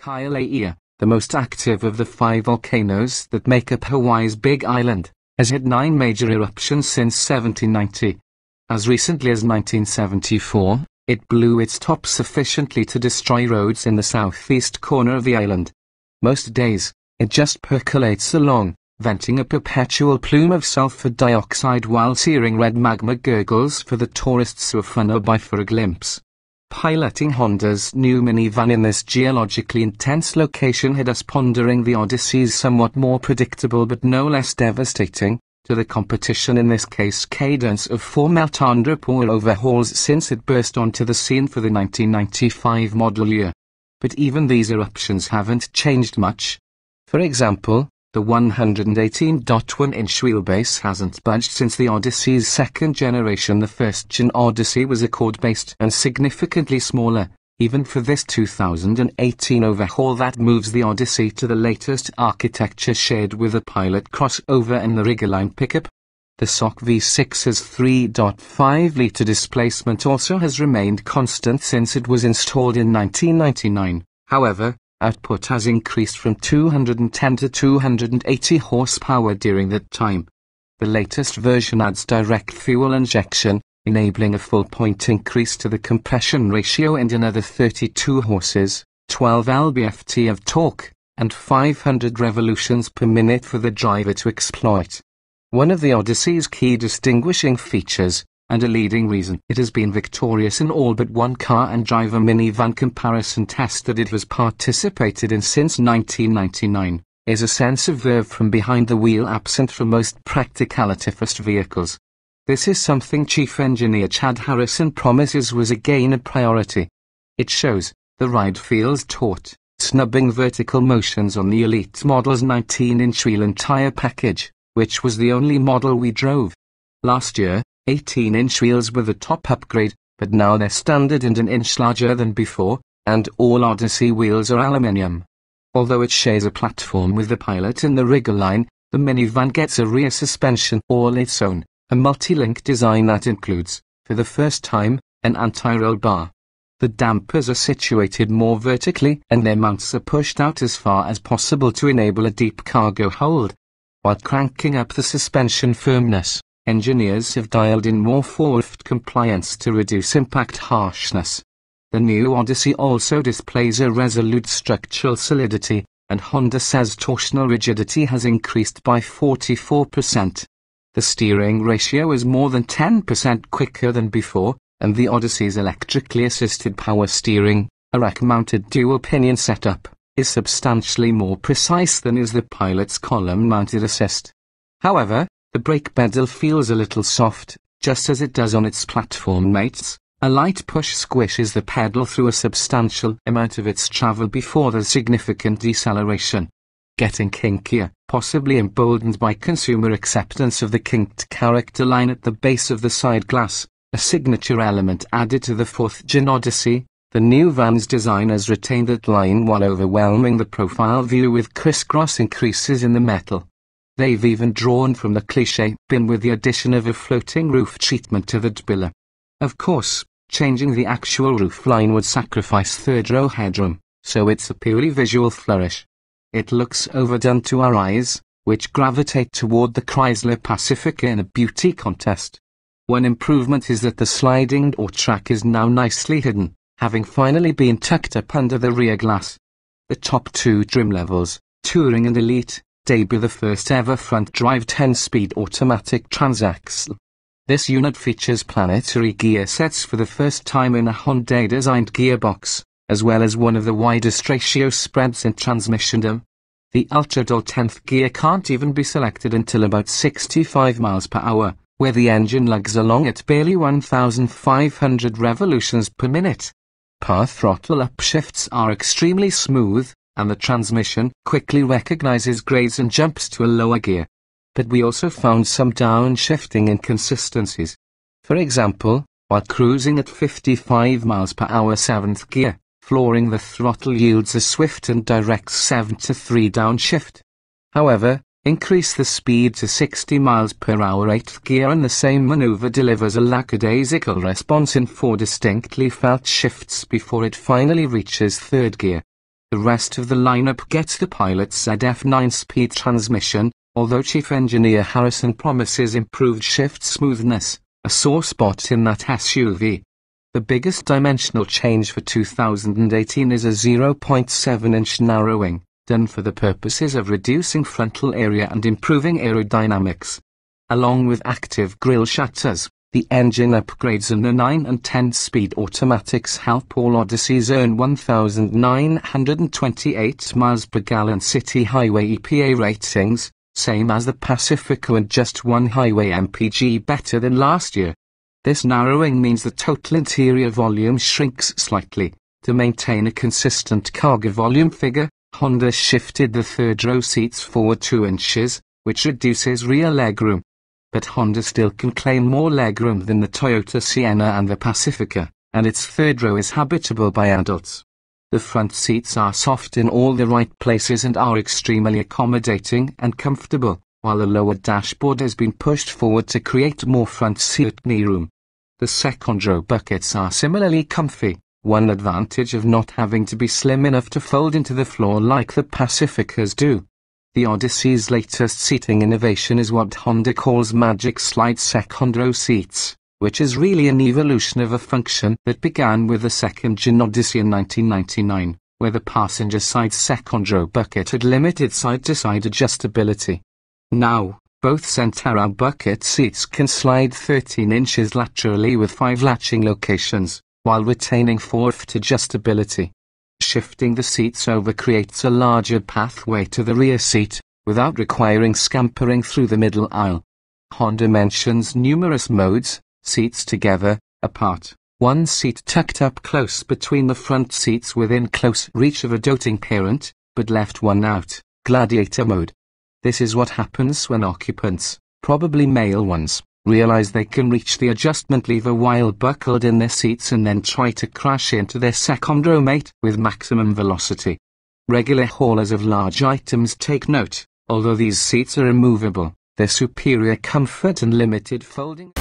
Kilauea, the most active of the 5 volcanoes that make up Hawaii's Big Island, has had 9 major eruptions since 1790. As recently as 1974, it blew its top sufficiently to destroy roads in the southeast corner of the island. Most days, it just percolates along, venting a perpetual plume of sulfur dioxide while searing red magma gurgles for the tourists who are funneled by for a glimpse. Piloting Honda's new minivan in this geologically intense location had us pondering the Odyssey's somewhat more predictable but no less devastating, to the competition in this case, cadence of 4 Meltandra Pool overhauls since it burst onto the scene for the 1995 model year. But even these eruptions haven't changed much. For example, the 118.1-inch wheelbase hasn't budged since the Odyssey's second generation. The first-gen Odyssey was accord-based and significantly smaller, even for this 2018 overhaul that moves the Odyssey to the latest architecture shared with the Pilot crossover and the Ridgeline pickup. The SOC V6's 3.5-litre displacement also has remained constant since it was installed in 1999. However, output has increased from 210 to 280 horsepower during that time. The latest version adds direct fuel injection, enabling a full-point increase to the compression ratio and another 32 horses, 12 lb-ft of torque, and 500 revolutions per minute for the driver to exploit. One of the Odyssey's key distinguishing features, and a leading reason it has been victorious in all but one car and driver minivan comparison test that it has participated in since 1999, is a sense of verve from behind the wheel absent from most practicality-first vehicles. This is something Chief Engineer Chad Harrison promises was again a priority. It shows, the ride feels taut, snubbing vertical motions on the Elite model's 19-inch wheel and tire package, which was the only model we drove. Last year, 18-inch wheels were the top upgrade, but now they're standard and an inch larger than before, and all Odyssey wheels are aluminium. Although it shares a platform with the Pilot and the Ridgeline, the minivan gets a rear suspension all its own, a multi-link design that includes, for the first time, an anti-roll bar. The dampers are situated more vertically and their mounts are pushed out as far as possible to enable a deep cargo hold. While cranking up the suspension firmness, engineers have dialed in more forward compliance to reduce impact harshness. The new Odyssey also displays a resolute structural solidity, and Honda says torsional rigidity has increased by 44%. The steering ratio is more than 10% quicker than before, and the Odyssey's electrically assisted power steering, a rack-mounted dual-pinion setup, is substantially more precise than is the Pilot's column-mounted assist. However, the brake pedal feels a little soft, just as it does on its platform mates. A light push squishes the pedal through a substantial amount of its travel before the significant deceleration. Getting kinkier, possibly emboldened by consumer acceptance of the kinked character line at the base of the side glass, a signature element added to the 4th-gen Odyssey. The new van's design has retained that line while overwhelming the profile view with crisscross increases in the metal. They've even drawn from the cliché bin with the addition of a floating roof treatment to the D-pillar. Of course, changing the actual roof line would sacrifice third-row headroom, so it's a purely visual flourish. It looks overdone to our eyes, which gravitate toward the Chrysler Pacifica in a beauty contest. One improvement is that the sliding door track is now nicely hidden, having finally been tucked up under the rear glass. The top 2 trim levels, Touring and Elite, debut the first-ever front-drive 10-speed automatic transaxle. This unit features planetary gear sets for the first time in a Honda-designed gearbox, as well as one of the widest ratio spreads in transmissiondom. The ultra-dull 10th gear can't even be selected until about 65 miles per hour, where the engine lugs along at barely 1,500 revolutions per minute. Power throttle upshifts are extremely smooth, and the transmission quickly recognizes grades and jumps to a lower gear. But we also found some downshifting inconsistencies. For example, while cruising at 55 miles per hour 7th gear, flooring the throttle yields a swift and direct 7-3 downshift. However, increase the speed to 60 miles per hour 8th gear and the same maneuver delivers a lackadaisical response in 4 distinctly felt shifts before it finally reaches 3rd gear. The rest of the lineup gets the pilot's ZF 9-speed transmission, although Chief Engineer Harrison promises improved shift smoothness, a sore spot in that SUV. The biggest dimensional change for 2018 is a 0.7-inch narrowing, done for the purposes of reducing frontal area and improving aerodynamics. Along with active grille shutters, the engine upgrades and the 9 and 10-speed automatics help all Odysseys earn 1,928 miles per gallon city highway EPA ratings, same as the Pacifica and just one highway MPG better than last year. This narrowing means the total interior volume shrinks slightly. To maintain a consistent cargo volume figure, Honda shifted the third-row seats forward 2 inches, which reduces rear legroom. But Honda still can claim more legroom than the Toyota Sienna and the Pacifica, and its third row is habitable by adults. The front seats are soft in all the right places and are extremely accommodating and comfortable, while the lower dashboard has been pushed forward to create more front seat kneeroom. The second-row buckets are similarly comfy, one advantage of not having to be slim enough to fold into the floor like the Pacificas do. The Odyssey's latest seating innovation is what Honda calls Magic Slide second-row seats, which is really an evolution of a function that began with the second-gen Odyssey in 1999, where the passenger side second-row bucket had limited side-to-side adjustability. Now, both Centara bucket seats can slide 13 inches laterally with 5 latching locations, while retaining forward adjustability. Shifting the seats over creates a larger pathway to the rear seat, without requiring scampering through the middle aisle. Honda mentions numerous modes: seats together, apart, one seat tucked up close between the front seats within close reach of a doting parent, but left one out, gladiator mode. This is what happens when occupants, probably male ones, realize they can reach the adjustment lever while buckled in their seats and then try to crash into their second-row mate with maximum velocity. Regular haulers of large items take note: although these seats are removable, their superior comfort and limited folding